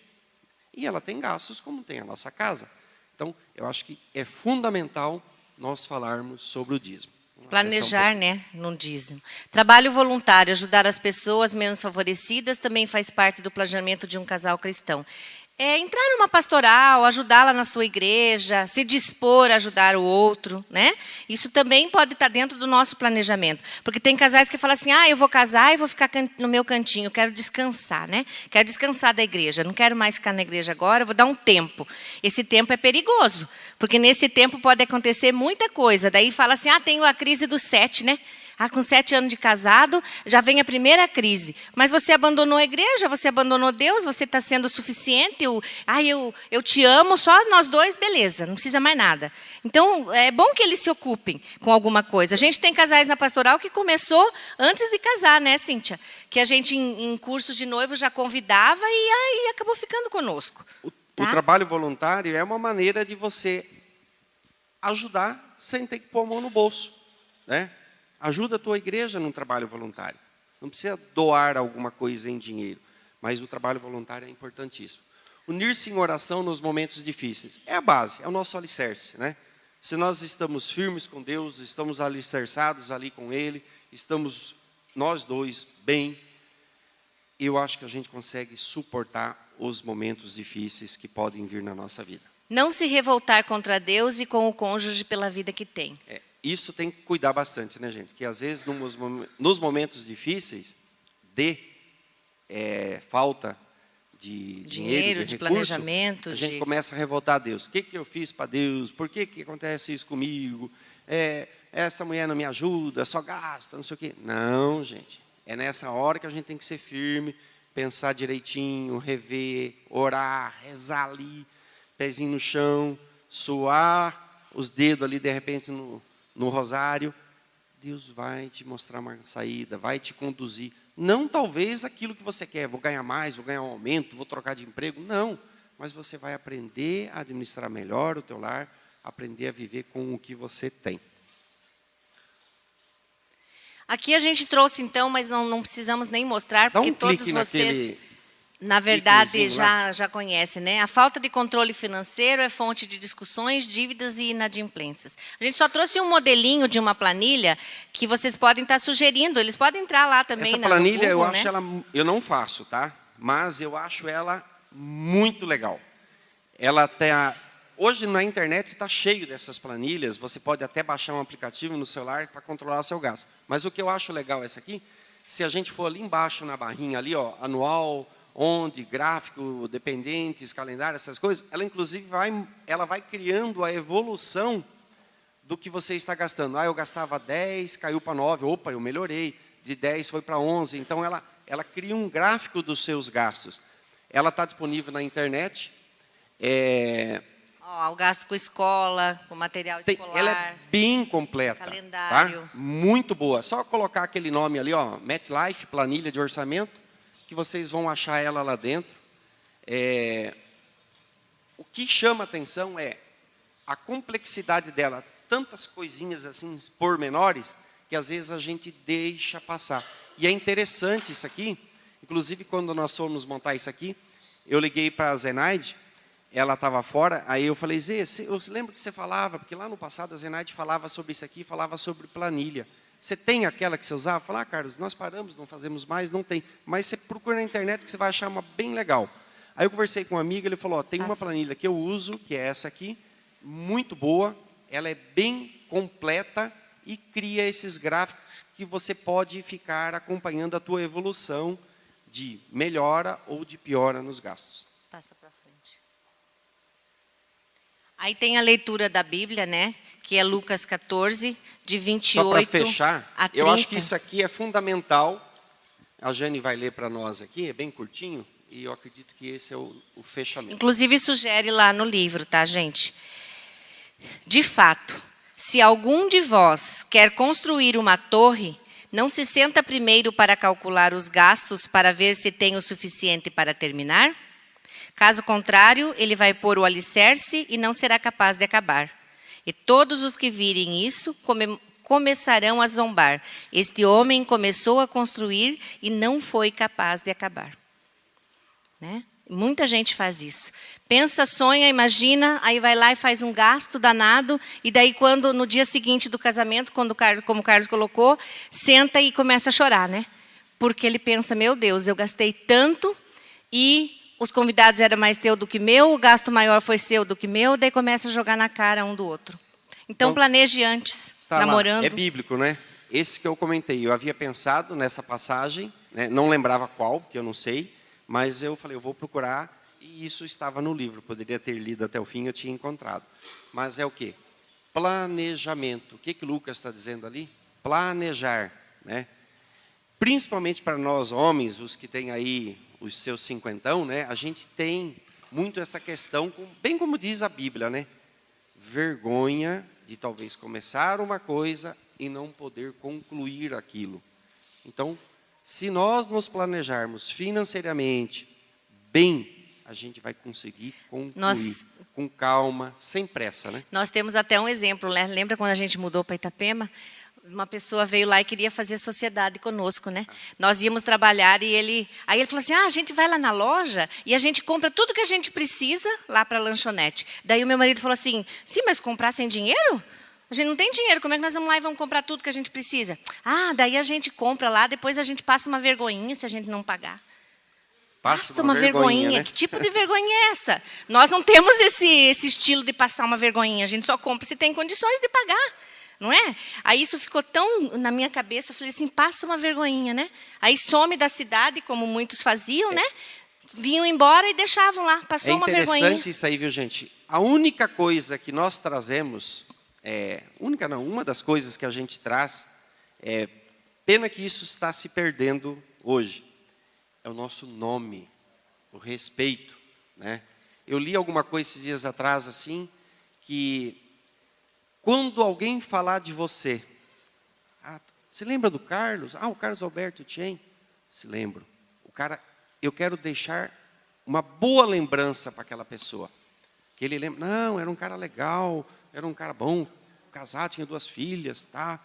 E ela tem gastos como tem a nossa casa. Então, eu acho que é fundamental nós falarmos sobre o dízimo. Planejar, né, no dízimo. Trabalho voluntário, ajudar as pessoas menos favorecidas, também faz parte do planejamento de um casal cristão. Entrar numa pastoral, ajudá-la na sua igreja, se dispor a ajudar o outro, né? Isso também pode estar dentro do nosso planejamento. Porque tem casais que falam assim, eu vou casar e vou ficar no meu cantinho, quero descansar, né? Quero descansar da igreja, não quero mais ficar na igreja agora, vou dar um tempo. Esse tempo é perigoso, porque nesse tempo pode acontecer muita coisa. Daí fala assim, tenho a crise dos 7, né? Com 7 anos de casado, já vem a primeira crise. Mas você abandonou a igreja, você abandonou Deus, você está sendo suficiente. Eu te amo, só nós dois, beleza, não precisa mais nada. Então, é bom que eles se ocupem com alguma coisa. A gente tem casais na pastoral que começou antes de casar, né, Cíntia? Que a gente, em cursos de noivo, já convidava e aí acabou ficando conosco. O trabalho voluntário é uma maneira de você ajudar sem ter que pôr a mão no bolso, né? Ajuda a tua igreja num trabalho voluntário. Não precisa doar alguma coisa em dinheiro, mas o trabalho voluntário é importantíssimo. Unir-se em oração nos momentos difíceis é a base, é o nosso alicerce, né? Se nós estamos firmes com Deus, estamos alicerçados ali com Ele, estamos nós dois bem, eu acho que a gente consegue suportar os momentos difíceis que podem vir na nossa vida. Não se revoltar contra Deus e com o cônjuge pela vida que tem. Isso tem que cuidar bastante, né, gente? Porque às vezes, nos momentos difíceis, de falta de dinheiro, de recurso, planejamento, a gente começa a revoltar a Deus. O que eu fiz para Deus? Por que acontece isso comigo? Essa mulher não me ajuda, só gasta, não sei o quê. Não, gente. É nessa hora que a gente tem que ser firme, pensar direitinho, rever, orar, rezar ali, pezinho no chão, suar os dedos ali, de repente, no rosário. Deus vai te mostrar uma saída, vai te conduzir. Não talvez aquilo que você quer, vou ganhar mais, vou ganhar um aumento, vou trocar de emprego. Não, mas você vai aprender a administrar melhor o teu lar, aprender a viver com o que você tem. Aqui a gente trouxe então, mas não precisamos nem mostrar, porque todos vocês, na verdade, já conhecem, né? A falta de controle financeiro é fonte de discussões, dívidas e inadimplências. A gente só trouxe um modelinho de uma planilha que vocês podem estar sugerindo. Eles podem entrar lá também. Essa planilha, eu acho ela, eu não faço, tá? Mas eu acho ela muito legal. Ela hoje na internet está cheio dessas planilhas. Você pode até baixar um aplicativo no celular para controlar seu gasto. Mas o que eu acho legal essa aqui, se a gente for ali embaixo na barrinha ali, anual, onde, gráfico, dependentes, calendário, essas coisas, ela inclusive vai criando a evolução do que você está gastando. Eu gastava 10, caiu para 9, opa, eu melhorei, de 10 foi para 11. Então, ela cria um gráfico dos seus gastos. Ela está disponível na internet. O gasto com escola, com material escolar. Ela é bem completa. Calendário. Tá? Muito boa. Só colocar aquele nome ali, MetLife, planilha de orçamento, que vocês vão achar ela lá dentro. O que chama atenção é a complexidade dela, tantas coisinhas assim, pormenores, que às vezes a gente deixa passar. E é interessante isso aqui, inclusive quando nós fomos montar isso aqui, eu liguei para a Zenaide, ela estava fora, aí eu falei, Zê, eu lembro que você falava, porque lá no passado a Zenaide falava sobre isso aqui, falava sobre planilha. Você tem aquela que você usava? Eu falei, Carlos, nós paramos, não fazemos mais, não tem. Mas você procura na internet que você vai achar uma bem legal. Aí eu conversei com um amigo, ele falou, tem uma planilha que eu uso, que é essa aqui, muito boa, ela é bem completa e cria esses gráficos que você pode ficar acompanhando a tua evolução de melhora ou de piora nos gastos. Passa para frente. Aí tem a leitura da Bíblia, né? Que é Lucas 14, de 28 Só para fechar, a 30. eu acho que isso aqui é fundamental. A Jane vai ler para nós aqui, é bem curtinho, e eu acredito que esse é o fechamento. Inclusive sugere lá no livro, tá, gente? De fato, se algum de vós quer construir uma torre, não se senta primeiro para calcular os gastos para ver se tem o suficiente para terminar? Caso contrário, ele vai pôr o alicerce e não será capaz de acabar. E todos os que virem isso começarão a zombar. Este homem começou a construir e não foi capaz de acabar. Né? Muita gente faz isso. Pensa, sonha, imagina, aí vai lá e faz um gasto danado, e daí quando no dia seguinte do casamento, como o Carlos colocou, senta e começa a chorar, né? Porque ele pensa, meu Deus, eu gastei tanto e os convidados eram mais teu do que meu, o gasto maior foi seu do que meu, daí começa a jogar na cara um do outro. Então planeje antes, namorando. Lá. É bíblico, né? Esse que eu comentei, eu havia pensado nessa passagem, né? Não lembrava qual, porque eu não sei, mas eu falei, eu vou procurar, e isso estava no livro, poderia ter lido até o fim, eu tinha encontrado. Mas é o quê? Planejamento. O que Lucas está dizendo ali? Planejar, né? Principalmente para nós homens, os que têm aí os seus cinquentão, né? A gente tem muito essa questão, bem como diz a Bíblia, né? Vergonha de talvez começar uma coisa e não poder concluir aquilo. Então, se nós nos planejarmos financeiramente bem, a gente vai conseguir concluir com calma, sem pressa, né? Nós temos até um exemplo, né? Lembra quando a gente mudou para Itapema? Uma pessoa veio lá e queria fazer sociedade conosco, né? Nós íamos trabalhar e aí ele falou assim, a gente vai lá na loja e a gente compra tudo que a gente precisa lá para a lanchonete. Daí o meu marido falou assim, sim, mas comprar sem dinheiro? A gente não tem dinheiro, como é que nós vamos lá e vamos comprar tudo que a gente precisa? Daí a gente compra lá, depois a gente passa uma vergonhinha se a gente não pagar. Passa uma vergonhinha, né? Que tipo de vergonha é essa? Nós não temos esse estilo de passar uma vergonhinha, a gente só compra se tem condições de pagar. Não é? Aí isso ficou tão na minha cabeça, eu falei assim, passa uma vergonhinha, né? Aí some da cidade, como muitos faziam, né? Vinham embora e deixavam lá, passou uma vergonhinha. É interessante isso aí, viu, gente? A única coisa que nós trazemos, uma das coisas que a gente traz, pena que isso está se perdendo hoje, é o nosso nome, o respeito, né? Eu li alguma coisa esses dias atrás, assim, que quando alguém falar de você, você lembra do Carlos? O Carlos Alberto Tchen, se lembro. O cara, eu quero deixar uma boa lembrança para aquela pessoa. Que ele lembra, não, era um cara legal, era um cara bom, casado, tinha 2 filhas, tá?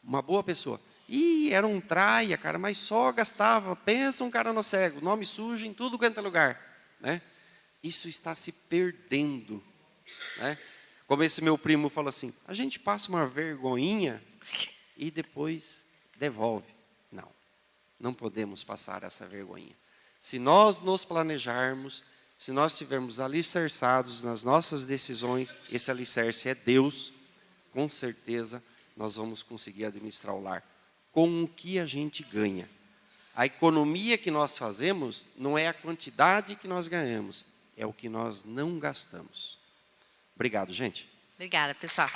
Uma boa pessoa. E era um traia, cara, mas só gastava, pensa um cara no cego, nome sujo em tudo quanto é lugar, né? Isso está se perdendo, né? Como esse meu primo falou assim, a gente passa uma vergonhinha e depois devolve. Não podemos passar essa vergonhinha. Se nós nos planejarmos, se nós estivermos alicerçados nas nossas decisões, esse alicerce é Deus, com certeza nós vamos conseguir administrar o lar. Com o que a gente ganha. A economia que nós fazemos não é a quantidade que nós ganhamos, é o que nós não gastamos. Obrigado, gente. Obrigada, pessoal.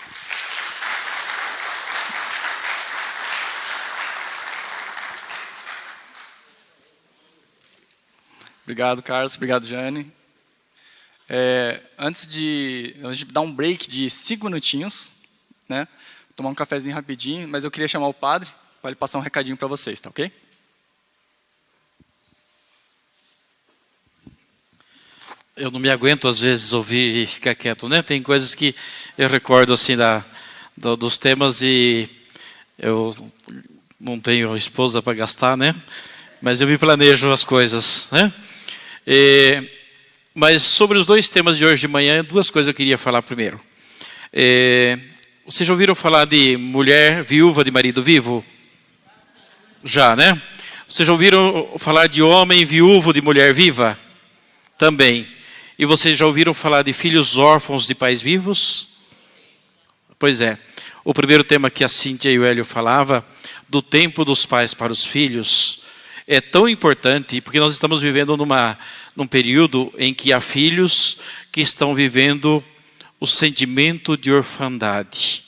Obrigado, Carlos. Obrigado, Jane. Antes de dar um break de 5 minutinhos, né? Tomar um cafezinho rapidinho, mas eu queria chamar o padre para ele passar um recadinho para vocês, tá ok? Eu não me aguento, às vezes, ouvir e ficar quieto, né? Tem coisas que eu recordo, assim, dos temas e eu não tenho esposa para gastar, né? Mas eu me planejo as coisas, né? Mas sobre os 2 temas de hoje de manhã, 2 coisas eu queria falar primeiro. Vocês já ouviram falar de mulher viúva de marido vivo? Já, né? Vocês já ouviram falar de homem viúvo de mulher viva? Também. E vocês já ouviram falar de filhos órfãos de pais vivos? Pois é. O primeiro tema que a Cíntia e o Hélio falavam, do tempo dos pais para os filhos, é tão importante, porque nós estamos vivendo num período em que há filhos que estão vivendo o sentimento de orfandade.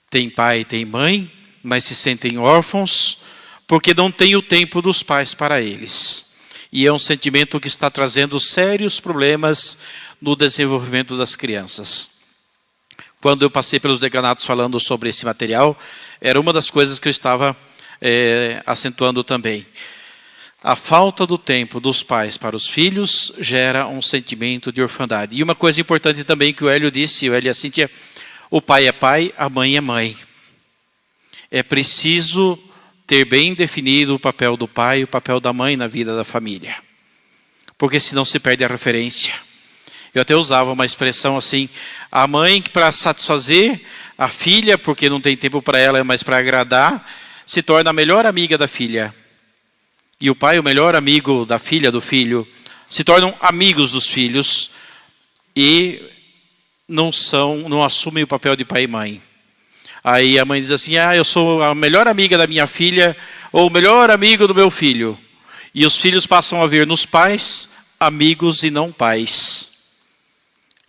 Tem pai, tem mãe, mas se sentem órfãos porque não tem o tempo dos pais para eles. E é um sentimento que está trazendo sérios problemas no desenvolvimento das crianças. Quando eu passei pelos decanatos falando sobre esse material, era uma das coisas que eu estava acentuando também. A falta do tempo dos pais para os filhos gera um sentimento de orfandade. E uma coisa importante também que o Hélio disse, o Hélio e a Cíntia, o pai é pai, a mãe é mãe. É preciso ter bem definido o papel do pai e o papel da mãe na vida da família. Porque senão se perde a referência. Eu até usava uma expressão assim, a mãe para satisfazer a filha, porque não tem tempo para ela, mas para agradar, se torna a melhor amiga da filha. E o pai, o melhor amigo da filha, do filho, se tornam amigos dos filhos e não assumem o papel de pai e mãe. Aí a mãe diz assim, eu sou a melhor amiga da minha filha, ou o melhor amigo do meu filho. E os filhos passam a ver nos pais amigos e não pais.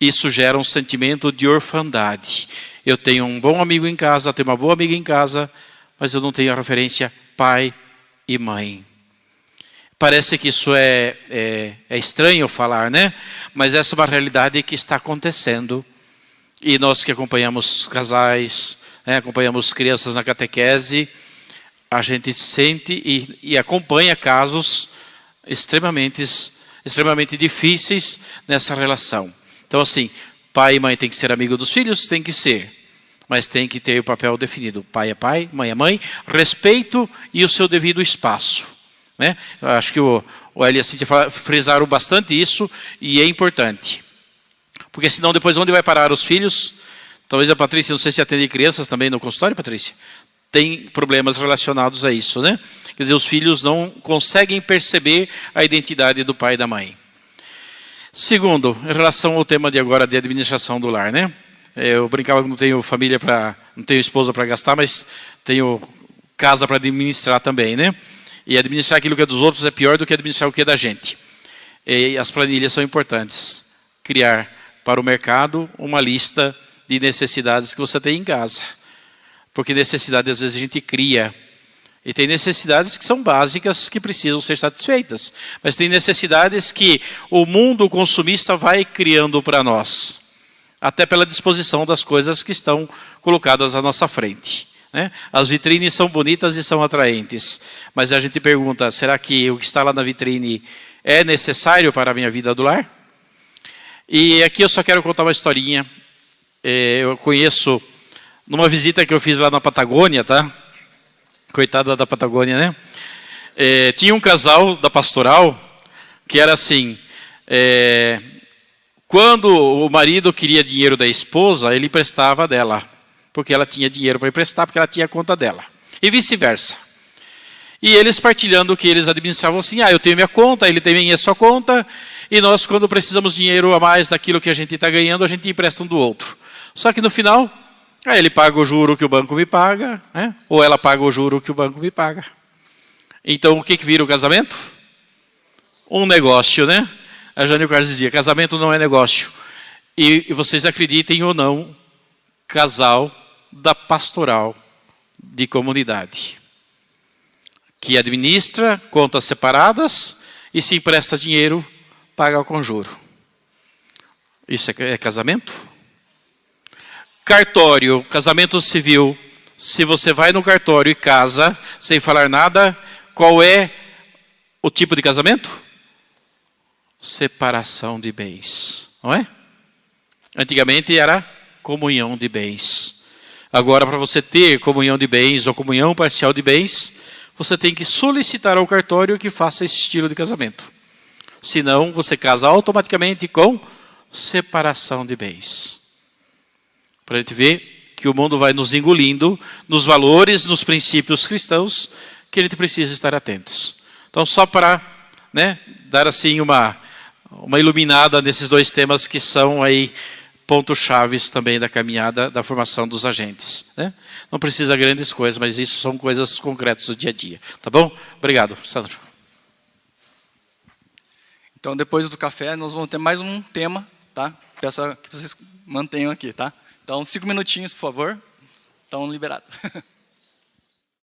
Isso gera um sentimento de orfandade. Eu tenho um bom amigo em casa, tenho uma boa amiga em casa, mas eu não tenho a referência pai e mãe. Parece que isso é estranho falar, né? Mas essa é uma realidade que está acontecendo. E nós que acompanhamos casais, acompanhamos crianças na catequese, a gente sente e acompanha casos extremamente difíceis nessa relação. Então assim, pai e mãe tem que ser amigo dos filhos? Tem que ser. Mas tem que ter o papel definido. Pai é pai, mãe é mãe, respeito e o seu devido espaço. Né? Eu acho que o Hélio e a Cíntia frisaram bastante isso e é importante. Porque senão depois onde vai parar os filhos? Talvez a Patrícia, não sei se atende crianças também no consultório, Patrícia. Tem problemas relacionados a isso, né? Quer dizer, os filhos não conseguem perceber a identidade do pai e da mãe. Segundo, em relação ao tema de agora de administração do lar, né? Eu brincava que não tenho família não tenho esposa para gastar, mas tenho casa para administrar também, né? E administrar aquilo que é dos outros é pior do que administrar o que é da gente. E as planilhas são importantes. Criar para o mercado uma lista de necessidades que você tem em casa. Porque necessidades às vezes a gente cria. E tem necessidades que são básicas que precisam ser satisfeitas. Mas tem necessidades que o mundo consumista vai criando para nós. Até pela disposição das coisas que estão colocadas à nossa frente. Né? As vitrines são bonitas e são atraentes. Mas a gente pergunta, será que o que está lá na vitrine é necessário para a minha vida do lar? E aqui eu só quero contar uma historinha. Eu conheço, numa visita que eu fiz lá na Patagônia, tá? Coitada da Patagônia, né? Tinha um casal da pastoral que era assim, quando o marido queria dinheiro da esposa, ele emprestava dela, porque ela tinha dinheiro para emprestar, porque ela tinha a conta dela. E vice-versa. E eles partilhando o que eles administravam assim, eu tenho minha conta, ele tem a sua conta, e nós, quando precisamos de dinheiro a mais daquilo que a gente está ganhando, a gente empresta um do outro. Só que no final, ele paga o juro que o banco me paga, né? Ou ela paga o juro que o banco me paga. Então, o que vira o casamento? Um negócio, né? A Jane Carlos dizia, casamento não é negócio. E vocês acreditem ou não, casal da pastoral de comunidade, que administra contas separadas e se empresta dinheiro, paga com juro. Isso é casamento? Cartório, casamento civil. Se você vai no cartório e casa, sem falar nada, qual é o tipo de casamento? Separação de bens, não é? Antigamente era comunhão de bens. Agora, para você ter comunhão de bens ou comunhão parcial de bens, você tem que solicitar ao cartório que faça esse estilo de casamento. Senão, você casa automaticamente com separação de bens. Para a gente ver que o mundo vai nos engolindo nos valores, nos princípios cristãos, que a gente precisa estar atentos. Então, só para dar assim uma iluminada nesses dois temas que são aí pontos chaves também da caminhada da formação dos agentes. Né? Não precisa grandes coisas, mas isso são coisas concretas do dia a dia. Tá bom? Obrigado, Sandro. Então, depois do café, nós vamos ter mais um tema, tá? Peço que vocês mantenham aqui, tá? Então, 5 minutinhos, por favor. Estão liberados.